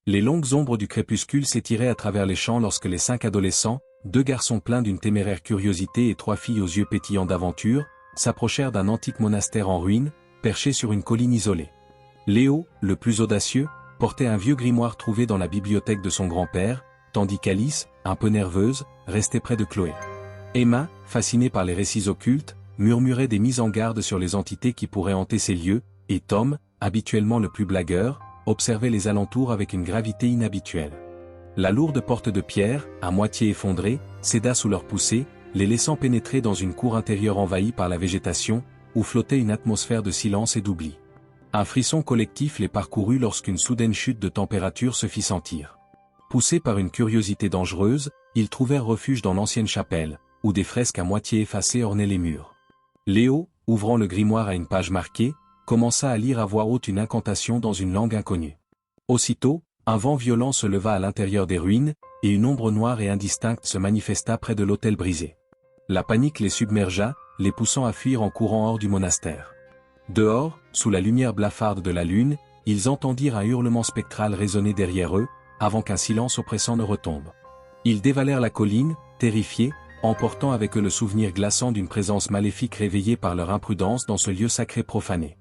Les longues ombres du crépuscule s'étiraient à travers les champs lorsque les 5 adolescents, 2 garçons pleins d'une téméraire curiosité et 3 filles aux yeux pétillants d'aventure, s'approchèrent d'un antique monastère en ruine, perché sur une colline isolée. Léo, le plus audacieux, portait un vieux grimoire trouvé dans la bibliothèque de son grand-père, tandis qu'Alice, un peu nerveuse, restait près de Chloé. Emma, fascinée par les récits occultes, murmurait des mises en garde sur les entités qui pourraient hanter ces lieux, et Tom, habituellement le plus blagueur, observait les alentours avec une gravité inhabituelle. La lourde porte de pierre, à moitié effondrée, céda sous leur poussée, les laissant pénétrer dans une cour intérieure envahie par la végétation, où flottait une atmosphère de silence et d'oubli. Un frisson collectif les parcourut lorsqu'une soudaine chute de température se fit sentir. Poussés par une curiosité dangereuse, ils trouvèrent refuge dans l'ancienne chapelle, où des fresques à moitié effacées ornaient les murs. Léo, ouvrant le grimoire à une page marquée, commença à lire à voix haute une incantation dans une langue inconnue. Aussitôt, un vent violent se leva à l'intérieur des ruines, et une ombre noire et indistincte se manifesta près de l'autel brisé. La panique les submergea, les poussant à fuir en courant hors du monastère. Dehors, sous la lumière blafarde de la lune, ils entendirent un hurlement spectral résonner derrière eux, avant qu'un silence oppressant ne retombe. Ils dévalèrent la colline, terrifiés, emportant avec eux le souvenir glaçant d'une présence maléfique réveillée par leur imprudence dans ce lieu sacré profané.